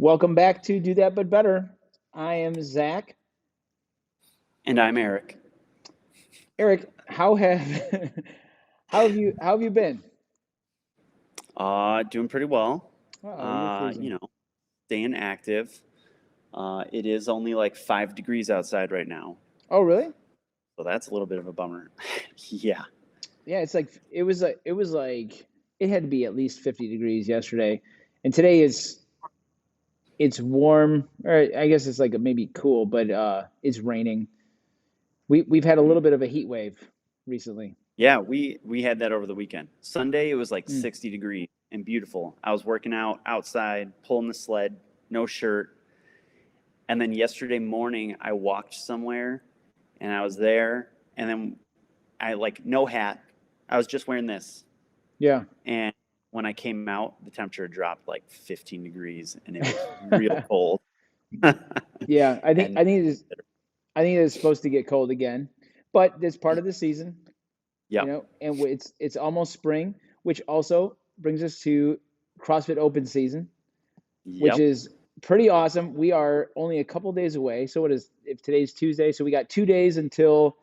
Welcome back to Do That But Better. I am Zach. And I'm Eric. Eric, how have how have you been? Doing pretty well. Oh, you're Uh, freezing. you know, Staying active. It is only like 5 degrees outside right now, Oh, really? so that's a little bit of a bummer. Yeah. Yeah, it was like it had to be at least 50 degrees yesterday, and today it's warm, or I guess it's like maybe cool, but it's raining. We've had a Mm. little bit of a heat wave recently. Yeah, we had that over the weekend. Sunday it was like Mm. 60 degrees and beautiful. I was working out outside, pulling the sled, no shirt. And then yesterday morning I walked somewhere and I was there and then I like no hat. I was just wearing this. Yeah. And when I came out, the temperature dropped like 15 degrees and it was real cold. Yeah, I think And I think it's I think it's supposed to get cold again, but it's part of the season. yep, And it's almost spring, which also brings us to CrossFit Open season, which yep. is pretty awesome. We are only a couple days away. So what is if today's Tuesday? So we got 2 days until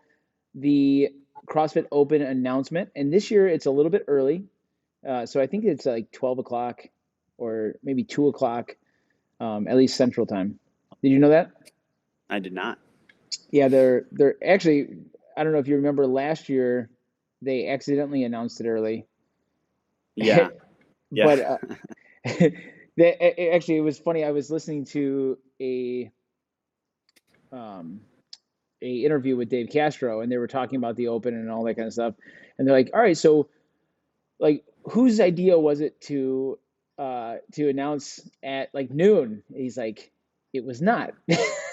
the CrossFit Open announcement, and this year it's a little bit early. So I think it's like 12 o'clock or maybe 2 o'clock, at least Central Time. Did you know that? I did not. Yeah, they're actually. I don't know if you remember last year, they accidentally announced it early. Yeah, yeah. But actually, it was funny. I was listening to um, a interview with Dave Castro, and they were talking about the Open and all that kind of stuff. And they're like, "All right, so like, whose idea was it to announce at like noon?" And he's like, "It was not.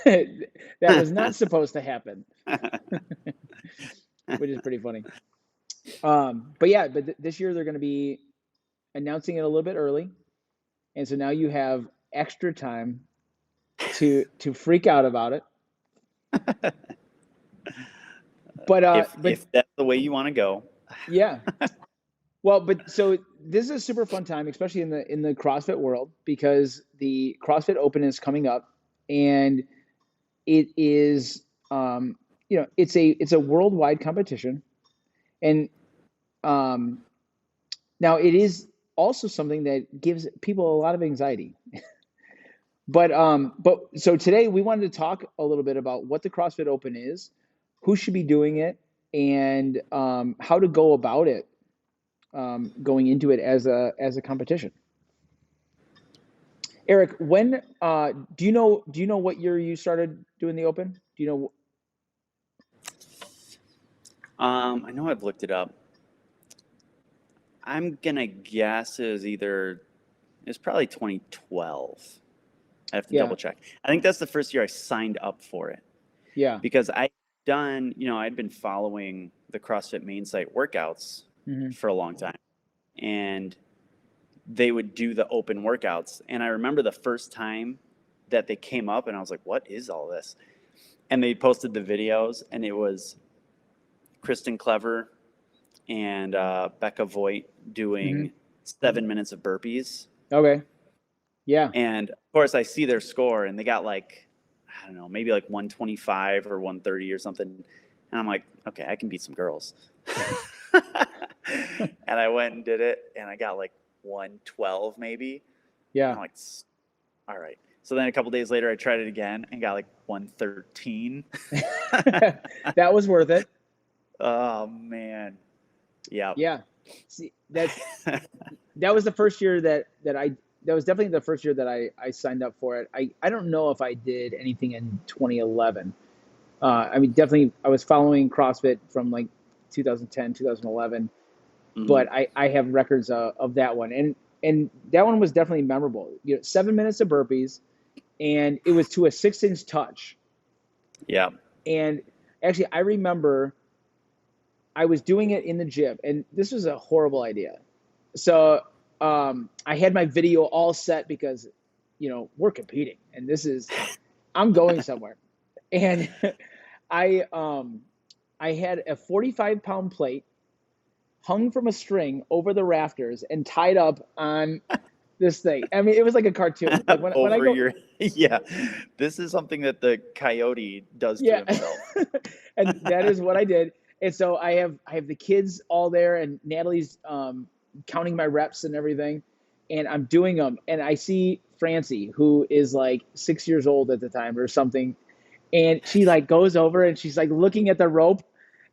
That was not supposed to happen," which is pretty funny. But yeah, but this year they're going to be announcing it a little bit early, and so now you have extra time to freak out about it. But If that's the way you want to go. yeah. Well, but so this is a super fun time, especially in the CrossFit world, because the CrossFit Open is coming up, and it is it's a worldwide competition, and um, now it is also something that gives people a lot of anxiety. But so today we wanted to talk a little bit about what the CrossFit Open is, who should be doing it, and how to go about it, going into it as a competition. Eric, when do you know what year you started doing the Open? Do you know? I know I've looked it up. I'm gonna guess it's probably 2012. I have to Yeah, double check. I think that's the first year I signed up for it yeah, because I'd been following the CrossFit main site workouts hmm, for a long time. And they would do the open workouts. And I remember the first time that they came up, and I was like, what is all this? And they posted the videos, and it was Kristen Clever and Becca Voigt hmm. doing 7 minutes of burpees. Okay, yeah, And of course, I see their score, and they got like, I don't know, maybe like 125 or 130 or something. And I'm like, okay, I can beat some girls. And I went and did it, and I got like 112 maybe. And yeah. I'm like, all right. So then a couple days later, I tried it again and got like 113. That was worth it. Oh man. Yep. Yeah. See, that was the first year that was definitely the first year that I signed up for it. I don't know if I did anything in 2011. I mean, definitely I was following CrossFit from like 2010, 2011, Hmm. but I have records of that one, and that one was definitely memorable. 7 minutes of burpees, and it was to a 6 inch touch. Yep. And actually, I remember I was doing it in the gym, and this was a horrible idea. So I had my video all set because we're competing, and I'm going somewhere, and I um, I had a 45-pound plate hung from a string over the rafters and tied up on this thing. I mean, it was like a cartoon. Like when I over go, your yeah. This is something that the coyote does to yeah, himself. and that is what I did. And so I have the kids all there, and Natalie's counting my reps and everything, and I'm doing them, and I see Francie, who is like 6 years old at the time or something, and she like goes over and she's like looking at the rope,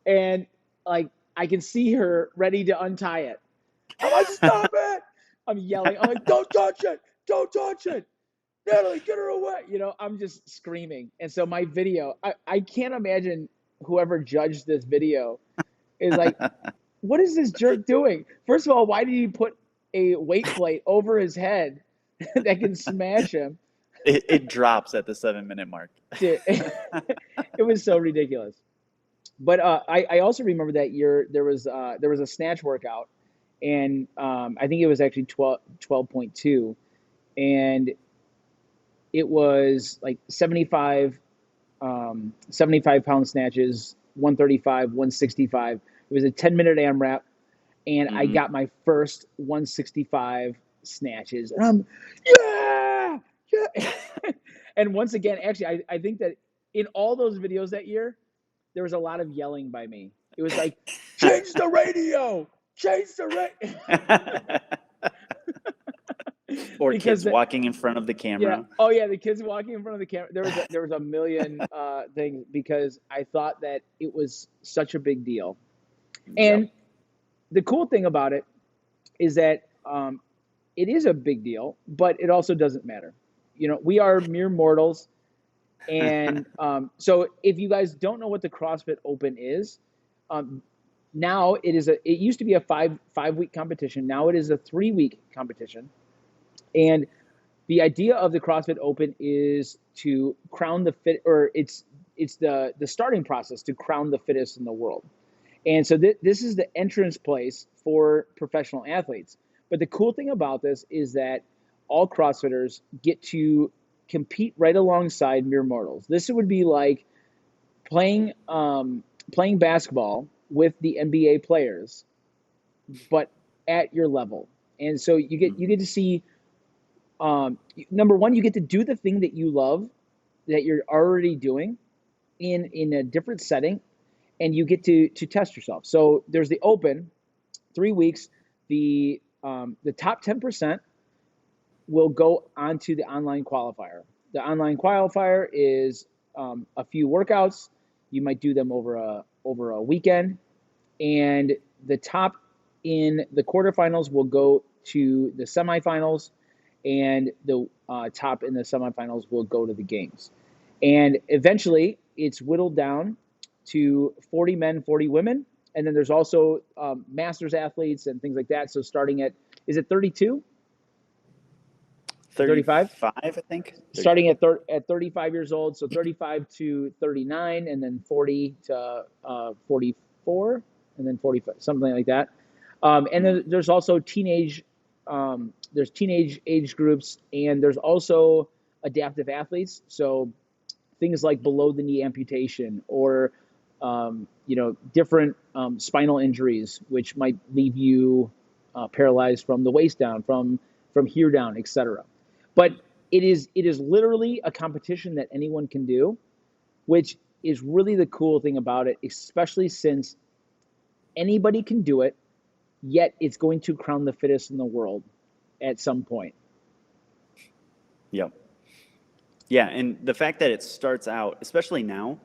and like I can see her ready to untie it. I'm like, stop it! I'm yelling. I'm like, don't touch it! Don't touch it! Natalie, get her away! You know, I'm just screaming. And so my video, I can't imagine whoever judged this video is like, what is this jerk doing? First of all, why did he put a weight plate over his head that can smash him? It drops at the 7-minute mark. Dude, it was so ridiculous. But I also remember that year there was a snatch workout, and I think it was actually 12.2, and it was like 75 pound snatches, 135, 165. It was a 10-minute AMRAP, and I Mm-hmm. got my first 165 snatches. And I'm, yeah, yeah. And once again, actually, I think that in all those videos that year, there was a lot of yelling by me. It was like, change the radio, change the radio. Or Because kids walking in front of the yeah, camera. oh yeah, the kids walking in front of the camera. There was a million things because I thought that it was such a big deal. Yep. And the cool thing about it is that it is a big deal, but it also doesn't matter. You know, we are mere mortals. And so if you guys don't know what the CrossFit Open is, um, now it used to be a five week competition. Now it is a 3 week competition. And the idea of the CrossFit Open is to crown the fit, or it's the starting process to crown the fittest in the world. And so this is the entrance place for professional athletes. But the cool thing about this is that all CrossFitters get to compete right alongside mere mortals. This would be like playing playing basketball with the NBA players, but at your level. And so you get to see number one, you get to do the thing that you love that you're already doing in a different setting, and you get to test yourself. So there's the Open, 3 weeks. The top 10% will go onto the online qualifier. The online qualifier is a few workouts. You might do them over a weekend, and the top in the quarterfinals will go to the semifinals, and the top in the semifinals will go to the games. And eventually, it's whittled down to 40 men, 40 women, and then there's also masters athletes and things like that. So starting at, is it 32? 35? 35, I think. 35. Starting at 35 years old, so 35 to 39, and then 40 to 44, and then 45, something like that. And then there's also there's teenage age groups, and there's also adaptive athletes. So things like below the knee amputation, or different spinal injuries, which might leave you paralyzed from the waist down, from here down, etc. But it is literally a competition that anyone can do, which is really the cool thing about it, especially since anybody can do it, yet it's going to crown the fittest in the world at some point. Yep. Yeah, and the fact that it starts out, especially now,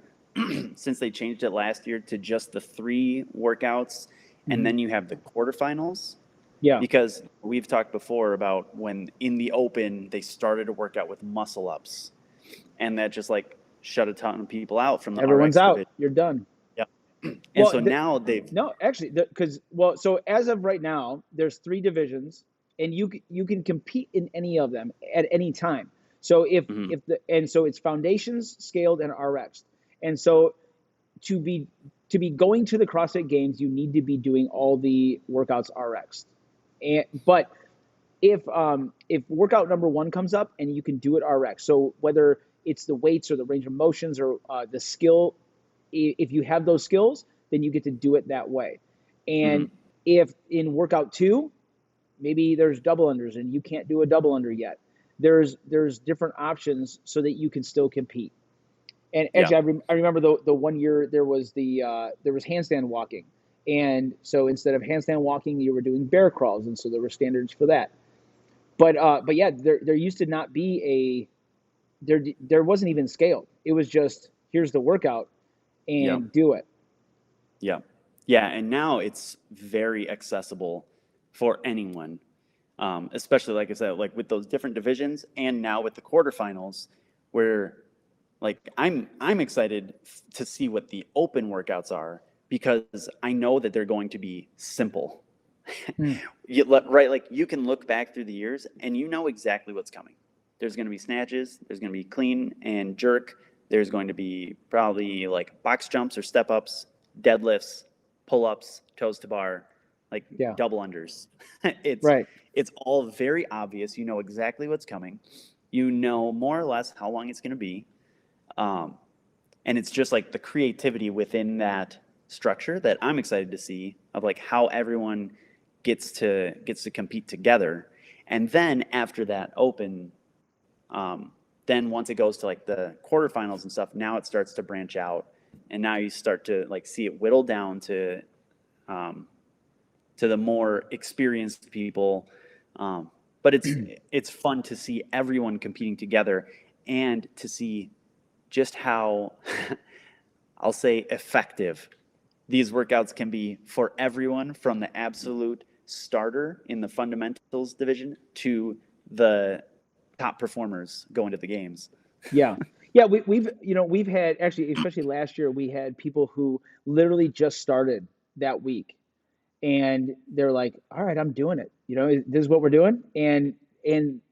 since they changed it last year to just the 3 workouts, and then you have the quarterfinals. Yeah. Because we've talked before about when in the Open they started a workout with muscle ups, and that just like shut a ton of people out from the Everyone's RX out. division. You're done. Yep. And Well, so now they've no, actually, because so as of right now, there's 3 divisions, and you can compete in any of them at any time. So so it's foundations, scaled, and RX. And so to be going to the CrossFit Games, you need to be doing all the workouts RX. But if workout number 1 comes up and you can do it RX, so whether it's the weights or the range of motions or the skill, if you have those skills, then you get to do it that way. And if in workout 2 maybe there's double unders and you can't do a double under yet. There's different options so that you can still compete. And Yeah. actually, I remember the one year there was there was handstand walking, and so instead of handstand walking, you were doing bear crawls, and so there were standards for that. But yeah, there used to not be there wasn't even scaled. It was just here's the workout Yeah. and do it. Yeah. Yeah. And now it's very accessible for anyone, especially like I said, like with those different divisions, and now with the quarterfinals, where like I'm excited to see what the open workouts are because I know that they're going to be simple. Hmm. Right, like you can look back through the years and you know exactly what's coming. There's going to be snatches, there's going to be clean and jerk, there's going to be probably like box jumps or step ups, deadlifts, pull ups, toes to bar, like Yeah. double unders. it's Right. it's all very obvious. You know exactly what's coming. You know more or less how long it's going to be, um, and it's just like the creativity within that structure that I'm excited to see of like how everyone gets to compete together. And then after that open, then once it goes to like the quarterfinals and stuff, now it starts to branch out, and now you start to like see it whittle down um, to the more experienced people. But it's fun to see everyone competing together and to see just how I'll say effective these workouts can be for everyone from the absolute starter in the fundamentals division to the top performers going to the games. Yeah. Yeah, we've had actually, especially last year, we had people who literally just started that week, and they're like, "All right, I'm doing it. This is what we're doing," and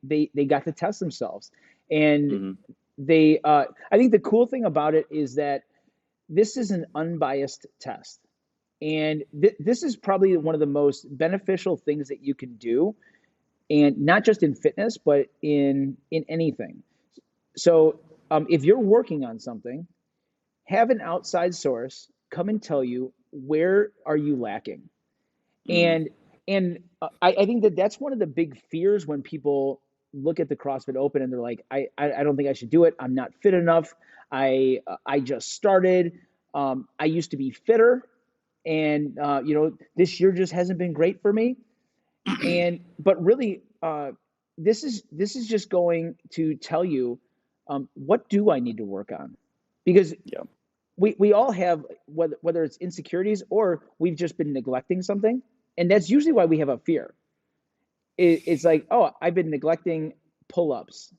they got to test themselves, and Mm-hmm. I think the cool thing about it is that this is an unbiased test, and this is probably one of the most beneficial things that you can do, and not just in fitness, but in anything. So if you're working on something, have an outside source come and tell you where are you lacking. Mm-hmm. And I think that that's one of the big fears when people look at the CrossFit Open and they're like, I don't think I should do it. I'm not fit enough. I just started. I used to be fitter, and this year just hasn't been great for me. But really, this is just going to tell you, what do I need to work on, because Yeah. we all have, whether it's insecurities or we've just been neglecting something, and that's usually why we have a fear. It's like, oh, I've been neglecting pull-ups,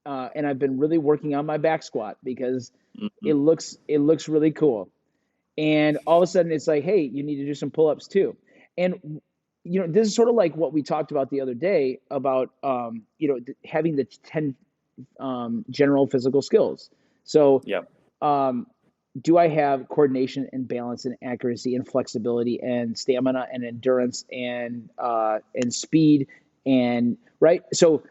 and I've been really working on my back squat because Mm-hmm. it looks really cool, and all of a sudden it's like, hey, you need to do some pull-ups too. And this is sort of like what we talked about the other day about having the 10 general physical skills. So Yeah. um, do I have coordination and balance and accuracy and flexibility and stamina and endurance and speed, and right? So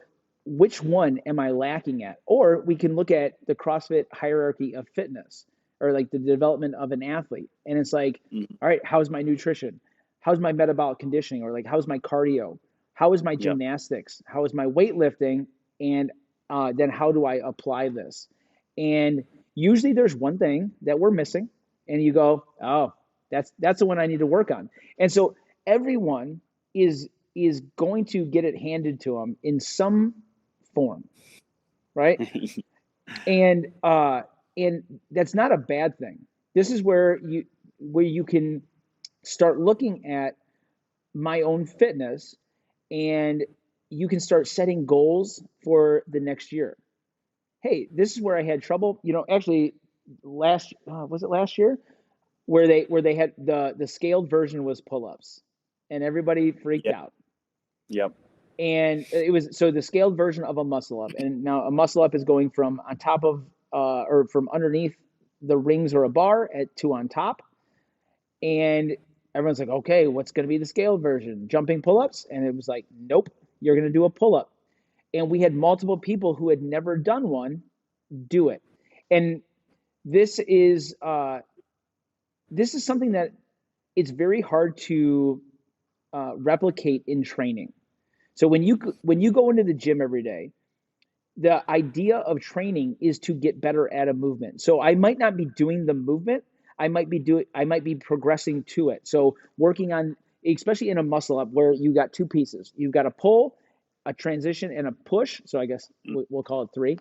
which one am I lacking at? Or we can look at the CrossFit hierarchy of fitness, or like the development of an athlete, and it's like, Mm-hmm. all right, how's my nutrition? How's my metabolic conditioning? Or like, how's my cardio? How is my Yeah. gymnastics? How is my weightlifting? And then how do I apply this? And usually there's one thing that we're missing, and you go, oh, that's the one I need to work on. And so everyone is going to get it handed to them in some form, right? And that's not a bad thing. This is where you can start looking at my own fitness, and you can start setting goals for the next year. Hey, this is where I had trouble. Actually, last was it last year, where they had the scaled version was pull-ups, and everybody freaked Yep. out. Yep. And it was, so the scaled version of a muscle up, and now a muscle up is going from on top of or from underneath the rings or a bar to on top, and everyone's like, okay, what's going to be the scaled version? Jumping pull-ups? And it was like, nope, you're going to do a pull-up. And we had multiple people who had never done one do it. And this is something that it's very hard to replicate in training. So when you go into the gym every day, the idea of training is to get better at a movement. So I might not be doing the movement, I might be progressing to it. So working on, especially in a muscle up where you got two pieces. You've got a pull, a transition, and a push. So I guess we'll call it three.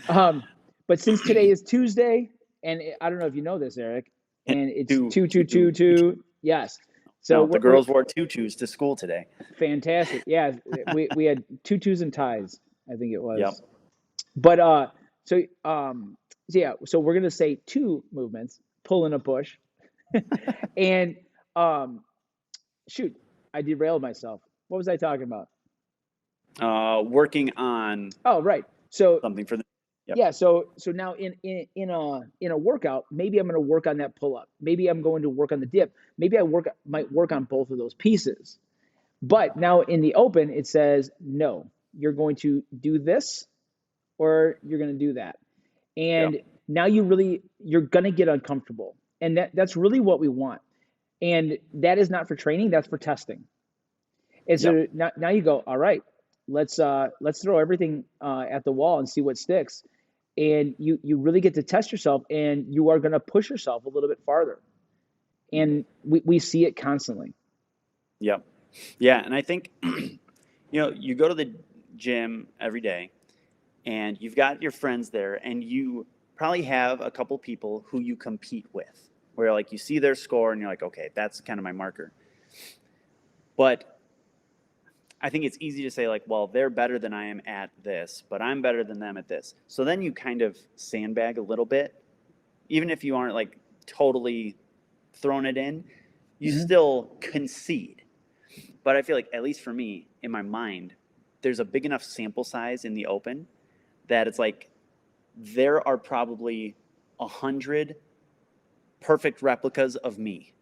But since today is Tuesday, and I don't know if you know this, Eric, and it's Two, two, two, two, two. two. Yes. So No, the we're girls wore tutus to school today. fantastic. Yeah, we had tutus and ties, I think it Yep. was. But so so yeah, so we're gonna say two movements, pull and a push, and um, shoot, I derailed myself. What was I talking about? Working on Oh, right. So something for the. Yep. yeah, so now in a workout, maybe I'm going to work on that pull up. Maybe I'm going to work on the dip. Maybe might work on both of those pieces. But now in the open, it says no. You're going to do this or you're going to do that. Yep. And now you're going to get uncomfortable. And that's really what we want. And that is not for training, that's for testing. And Yep. so now you go, all right, let's throw everything at the wall and see what sticks. And you really get to test yourself, and you are going to push yourself a little bit farther. And we see it constantly. Yep. Yeah, and I think you go to the gym every day, and you've got your friends there, and you probably have a couple people who you compete with, where like you see their score, and you're like, okay, that's kind of my marker. But I think it's easy to say like, well, they're better than I am at this, but I'm better than them at this. So then you kind of sandbag a little bit, even if you aren't like totally throwing it in, you Mm-hmm. still concede. But I feel like, at least for me, in my mind, there's a big enough sample size in the open that it's like there are probably 100 perfect replicas of me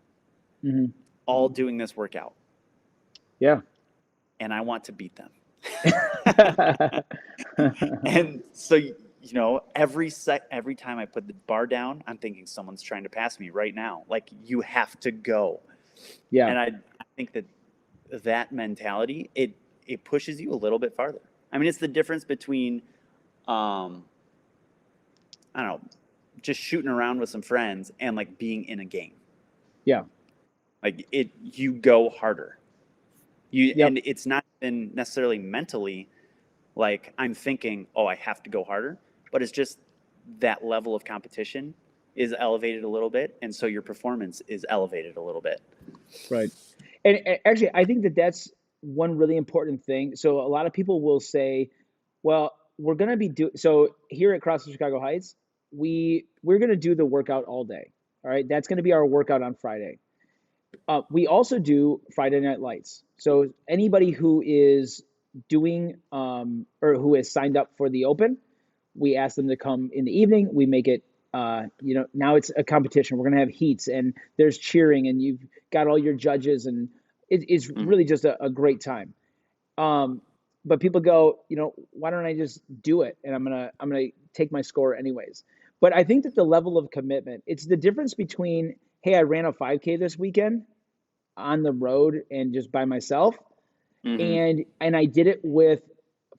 Mm-hmm. all doing this workout, Yeah. and I want to beat them. And so, every time I put the bar down, I'm thinking someone's trying to pass me right now. Like, you have to go. Yeah. And I think that mentality, it pushes you a little bit farther. I mean, it's the difference between, I don't know, just shooting around with some friends and like being in a game. Yeah. Like you go harder. Yep. And it's not even necessarily mentally like I'm thinking, oh, I have to go harder, but it's just that level of competition is elevated a little bit, and so your performance is elevated a little bit. Right. And actually, I think that that's one really important thing. So a lot of people will say, well, we're going to be so here at CrossFit Chicago Heights, we're going to do the workout all day. All right. That's going to be our workout on Friday. We also do Friday Night Lights. So anybody who is doing or who has signed up for the open, we ask them to come in the evening. We make it, now it's a competition. We're going to have heats and there's cheering and you've got all your judges and it's Mm-hmm. really just a great time. But people go, why don't I just do it? And I'm gonna take my score anyways. But I think that the level of commitment, it's the difference between, hey, I ran a 5K this weekend on the road and just by myself, Mm-hmm. and I did it with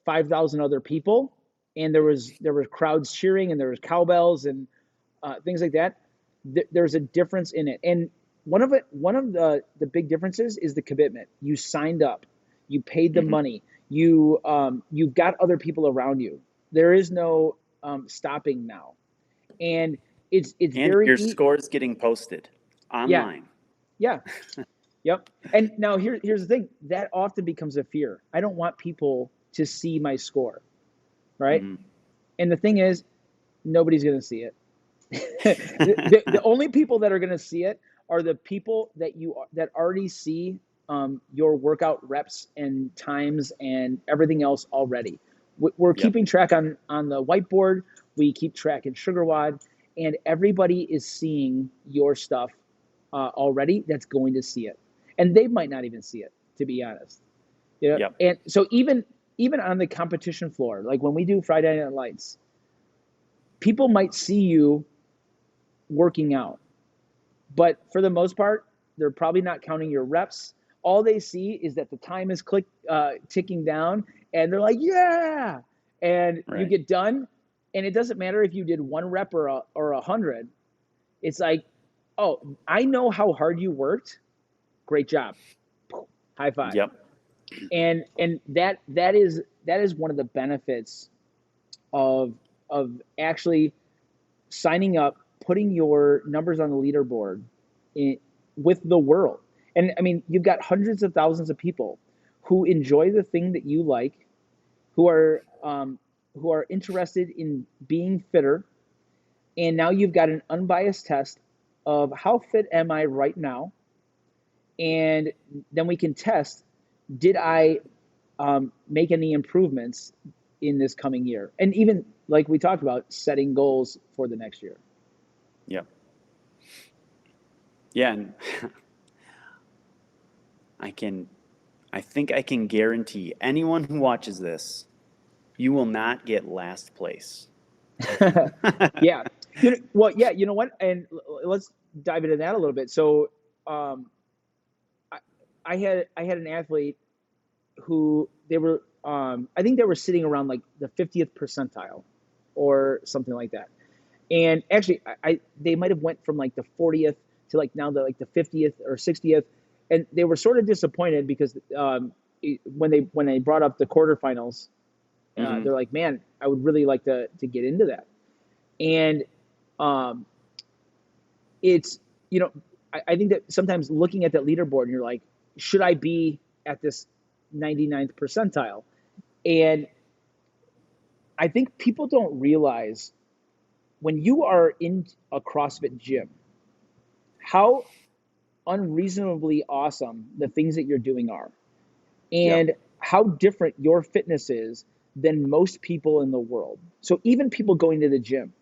5,000 other people, and there were crowds cheering and there was cowbells and things like that. There's a difference in it, and one of the big differences is the commitment. You signed up, you paid the Mm-hmm. money, you've got other people around you. There is no stopping now, and it's And very your score is getting posted yeah, online. yeah. Yep. And now here's the thing that often becomes a fear. I don't want people to see my score, right? Mm-hmm. And the thing is, nobody's going to see it. The only people that are going to see it are the people that already see your workout reps and times and everything else already. We're Yep. keeping track on the whiteboard. We keep track in SugarWOD, and everybody is seeing your stuff already. That's going to see it, and they might not even see it, to be honest. Yep. And so even on the competition floor, like when we do Friday Night Lights, people might see you working out, but for the most part, they're probably not counting your reps all they see is that the time is ticking down, and they're like, yeah, and you Right. get done, and it doesn't matter if you did 1 rep or 100. It's like, oh, I know how hard you worked. Great job. High five. Yep. And that is one of the benefits of actually signing up, putting your numbers on the leaderboard with the world. And I mean, you've got hundreds of thousands of people who enjoy the thing that you like, who are interested in being fitter, and now you've got an unbiased test of how fit am I right now, and then we can test, did I make any improvements in this coming year, and even like we talked about, setting goals for the next year. Yep. Yeah, and I think I can guarantee anyone who watches this, you will not get last place. Yeah. Well, yeah, you know what? And let's dive into that a little bit. So, I had an athlete who they were, I think they were sitting around like the 50th percentile or something like that. And actually, they might have went from like the 40th to like now the 50th or 60th, and they were sort of disappointed because when they brought up the quarterfinals, Mm-hmm. they're like, man, I would really like to get into that. And um, it's, I think that sometimes looking at that leaderboard and you're like, should I be at this 99th percentile? And I think people don't realize when you are in a CrossFit gym, how unreasonably awesome the things that you're doing are, Yep. and how different your fitness is than most people in the world. So even people going to the gym,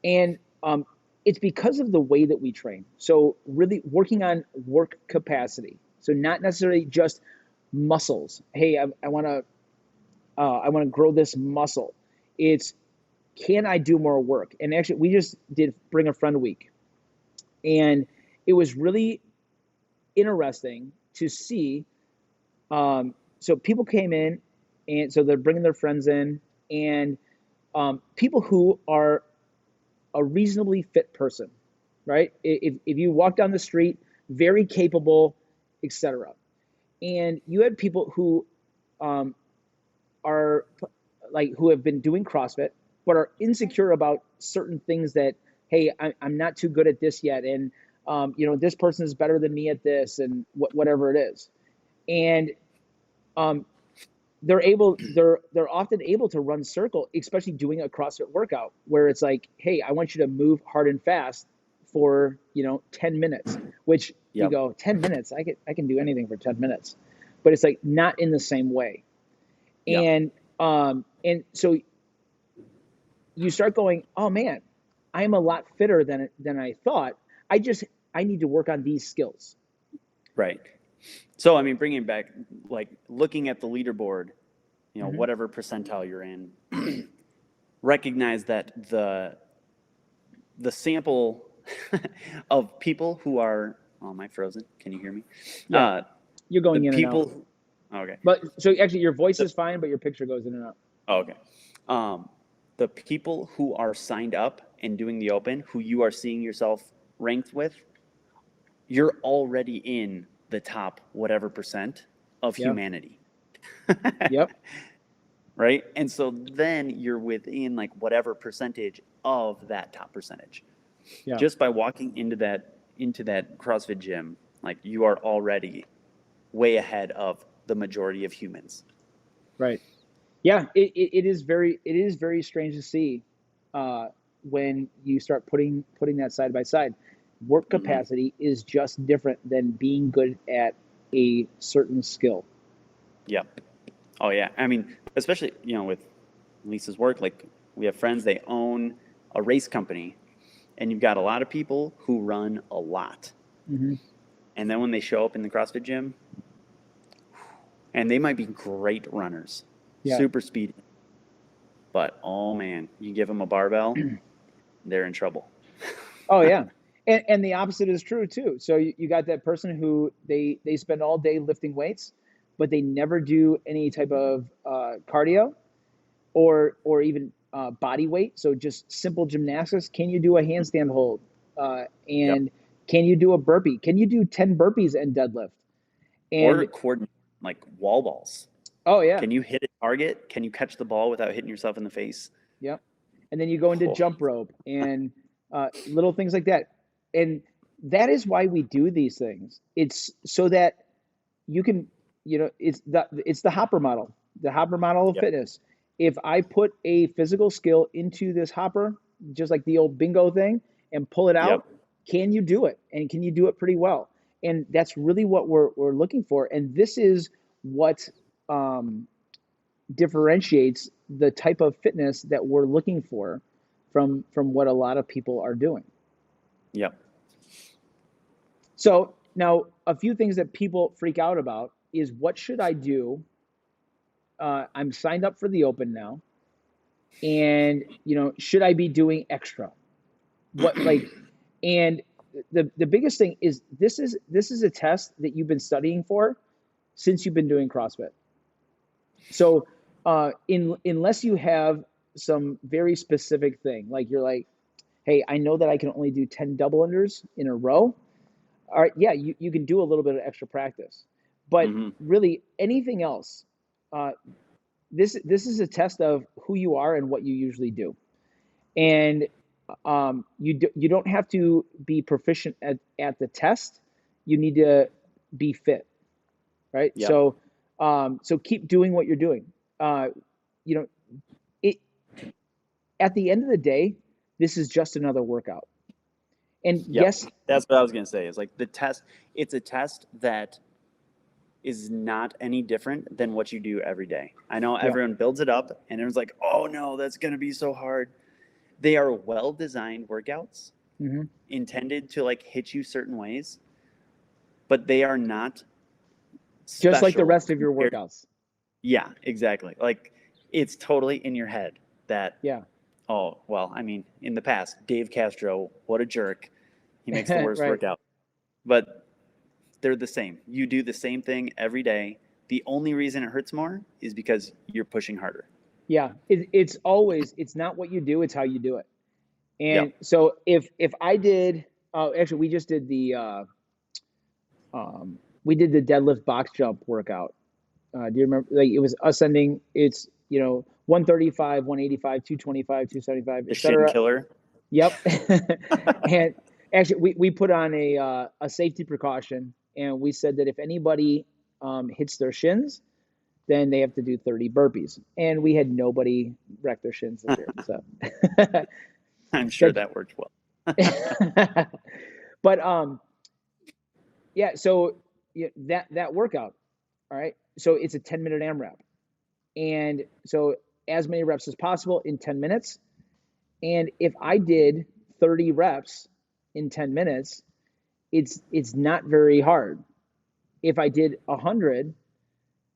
and it's because of the way that we train. So really working on work capacity. So not necessarily just muscles. Hey, I want to grow this muscle. It's, can I do more work? And actually, we just did Bring a Friend Week, and it was really interesting to see. So people came in, and so they're bringing their friends in, and people who are a reasonably fit person, right? If you walk down the street, very capable, etc. And you had people who are like, who have been doing CrossFit but are insecure about certain things that, hey, I'm not too good at this yet, and this person is better than me at this, and whatever it is, and they're often able to run circle, especially doing a CrossFit workout where it's like, hey, I want you to move hard and fast for 10 minutes, which you Yep. go, 10 minutes, I can do anything for 10 minutes, but it's like not in the same way. Yep. And so you start going, oh man, I'm a lot fitter than I thought. I need to work on these skills. Right. So, I mean, bringing back, like, looking at the leaderboard, Mm-hmm. whatever percentile you're in, recognize that the sample of people who are, oh, am I frozen? Can you hear me? Yeah, you're The going in and out. people, okay. But so actually, your voice is fine, but your picture goes in and out. Oh, okay. The people who are signed up and doing the open, who you are seeing yourself ranked with, you're already in the top whatever percent of Yeah. humanity. Yep. Right? And so then you're within like whatever percentage of that top percentage. Yeah. Just by walking into that CrossFit gym, like, you are already way ahead of the majority of humans. Right. Yeah. It is very strange to see when you start putting that side by side. Work capacity is just different than being good at a certain skill. Yep. Oh yeah. I mean, especially, with Lisa's work, like, we have friends, they own a race company, and you've got a lot of people who run a lot. Mm-hmm. And then when they show up in the CrossFit gym, and they might be great runners, Yeah. super speedy, but oh man, you give them a barbell, they're in trouble. Oh yeah. And the opposite is true too. So you got that person who they spend all day lifting weights, but they never do any type of cardio or even body weight. So just simple gymnastics. Can you do a handstand hold? Yep. And can you do a burpee? Can you do 10 burpees and deadlift? Or And coordinate like wall balls. oh yeah, Can you hit a target? Can you catch the ball without hitting yourself in the face? yep. And then you go into Oh, jump rope and little things like that. And that is why we do these things. It's so that you can, it's the hopper model, the hopper model of yep. fitness. If I put a physical skill into this hopper, just like the old bingo thing, and pull it Yep. out, can you do it? And can you do it pretty well? And that's really what we're looking for. And this is what um, differentiates the type of fitness that we're looking for from what a lot of people are doing. Yep. So now a few things that people freak out about is what should I do? I'm signed up for the open now, and should I be doing extra? What like, and the biggest thing is this is a test that you've been studying for since you've been doing CrossFit. So unless you have some very specific thing, like you're like, hey, I know that I can only do 10 double unders in a row. All right, yeah, you can do a little bit of extra practice. But Hmm. really anything else, uh, this is a test of who you are and what you usually do. And you don't have to be proficient at the test. You need to be fit, right? Yep. So keep doing what you're doing. Uh, you know, it at the end of the day, this is just another workout. And Yep. yes, That's what I was gonna say. Is like the test. It's a test that is not any different than what you do every day. I know yeah, everyone builds it up, and everyone's like, "Oh no, that's gonna be so hard." They are well designed workouts hmm intended to like hit you certain ways, but they are not just like the special rest of your compared. workouts. Yeah, exactly. Like it's totally in your head that, Yeah, oh, well, I mean, in the past, Dave Castro, what a jerk. He makes the worst right. workout. But they're the same. You do the same thing every day. The only reason it hurts more is because you're pushing harder. Yeah, it's not what you do, it's how you do it. And Yep. so if I did, actually we did the deadlift box jump workout. Do you remember? Like it was ascending. It's 135, 185, 225, 275, The shin etc. killer. Yep. And actually, we put on a safety precaution, and we said that if anybody hits their shins, then they have to do 30 burpees. And we had nobody wreck their shins this year. So I'm sure that, that worked well. but yeah. So yeah, that workout. All right. So it's a 10-minute AMRAP, and so as many reps as possible in 10 minutes. And if I did 30 reps in 10 minutes, it's not very hard. If I did 100,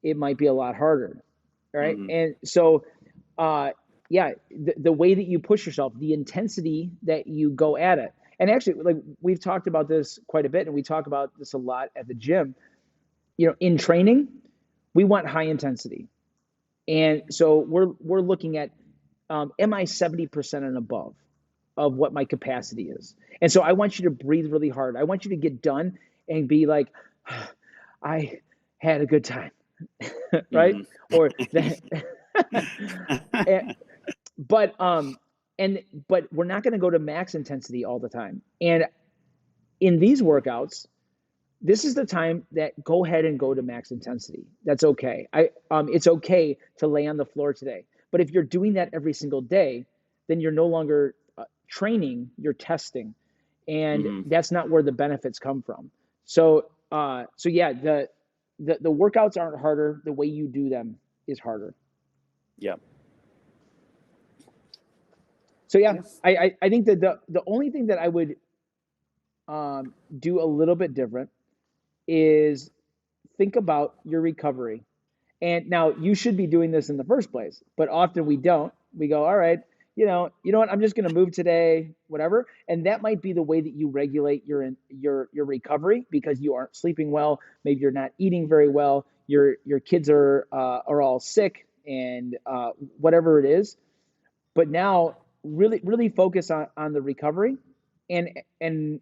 it might be a lot harder. All right. Hmm. And so, uh, yeah, the way that you push yourself, the intensity that you go at it. And actually, like we've talked about this quite a bit, and we talk about this a lot at the gym. In training, we want high intensity. And so we're looking at am I 70% and above of what my capacity is? And so I want you to breathe really hard. I want you to get done and be like, I had a good time, right? Hmm. Or that. but but we're not going to go to max intensity all the time. And in these workouts, this is the time that go ahead and go to max intensity. That's okay. It's okay to lay on the floor today. But if you're doing that every single day, then you're no longer training, you're testing, and Hmm. that's not where the benefits come from. So yeah, the workouts aren't harder. The way you do them is harder. Yep. So yeah, Yes. I think that the only thing that I would do a little bit different is think about your recovery. And now you should be doing this in the first place, but often we don't. We go, all right, you know what, I'm just going to move today, whatever. And that might be the way that you regulate your recovery, because you aren't sleeping well. Maybe you're not eating very well. Your kids are all sick, and whatever it is. But now really focus on the recovery, and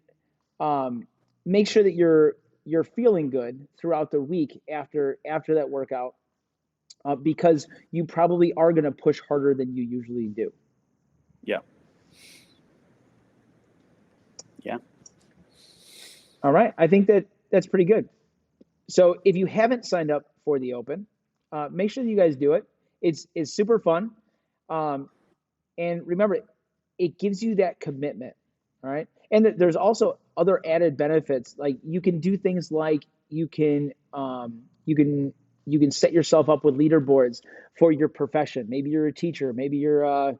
um, make sure that you're feeling good throughout the week after that workout, because you probably are going to push harder than you usually do. Yeah. Yeah. All right. I think that's pretty good. So if you haven't signed up for the Open, make sure that you guys do it. It's super fun. Um, and remember, it gives you that commitment. All right. And there's also other added benefits. Like you can do things like you can set yourself up with leaderboards for your profession. Maybe you're a teacher. Maybe you're I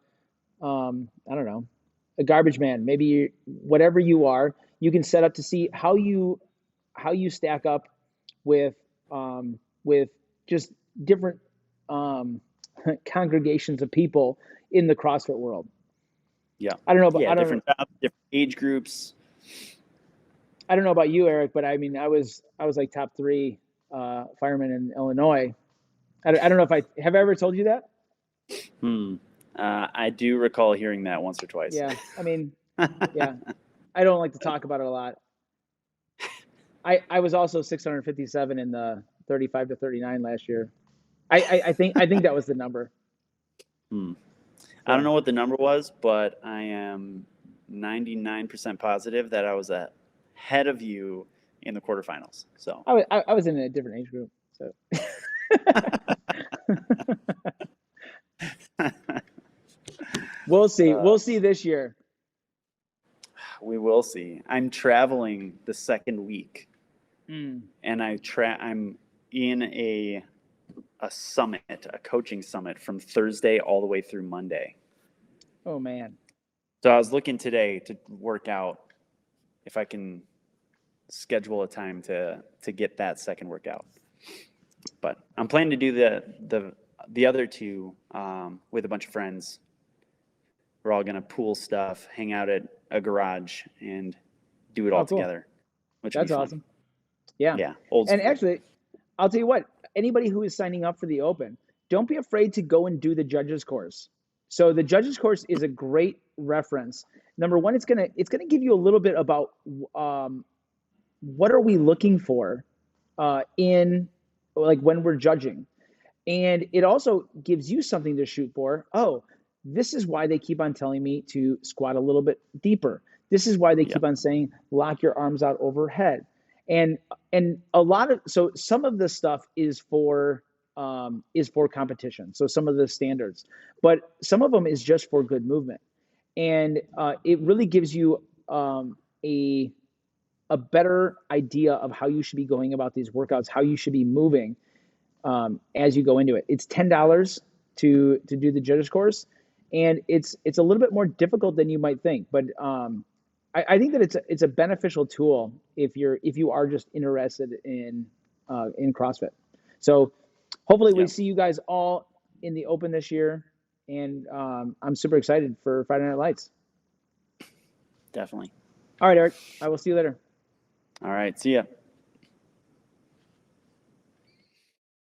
don't know, a garbage man. Maybe whatever you are, you can set up to see how you stack up with with just different um, congregations of people in the CrossFit world. Yeah. I don't know, but Yeah. Different jobs, different age groups. I don't know about you, Eric, but I mean, I was like top three fireman in Illinois. I don't know if I have ever told you that. Hmm. I do recall hearing that once or twice. Yeah, I mean, yeah, I don't like to talk about it a lot. I was also 657 in the 35 to 39 last year. I think that was the number. Hmm. I don't So know what the number was, but I am 99% positive that I was ahead of you in the quarterfinals. So, I was in a different age group. So we'll see. uh, We'll see this year. we will see. I'm traveling the second week, Mm. and I'm in a summit, a coaching summit from Thursday all the way through Monday. Oh man. So I was looking today to work out if I can schedule a time to get that second workout. But I'm planning to do the other two with a bunch of friends. We're all gonna pool stuff, hang out at a garage, and do it all Oh, cool. together, which would be That's fun. awesome. Yeah. Yeah, old And school. actually, I'll tell you what, anybody who is signing up for the Open, don't be afraid to go and do the judges course. So the judges course is a great reference. Number one, it's gonna give you a little bit about um, what are we looking for in like when we're judging. And it also gives you something to shoot for. Oh, this is why they keep on telling me to squat a little bit deeper. This is why they Yeah, keep on saying lock your arms out overhead. And a lot of so some of this stuff is for competition. So some of the standards, but some of them is just for good movement. And it really gives you a better idea of how you should be going about these workouts, how you should be moving as you go into it. It's $10 to do the judges course, and it's a little bit more difficult than you might think. But I think that it's a beneficial tool if you are just interested in CrossFit. So hopefully we yeah, see you guys all in the Open this year, and I'm super excited for Friday Night Lights. definitely. All right, Eric, I will see you later. All right, see ya.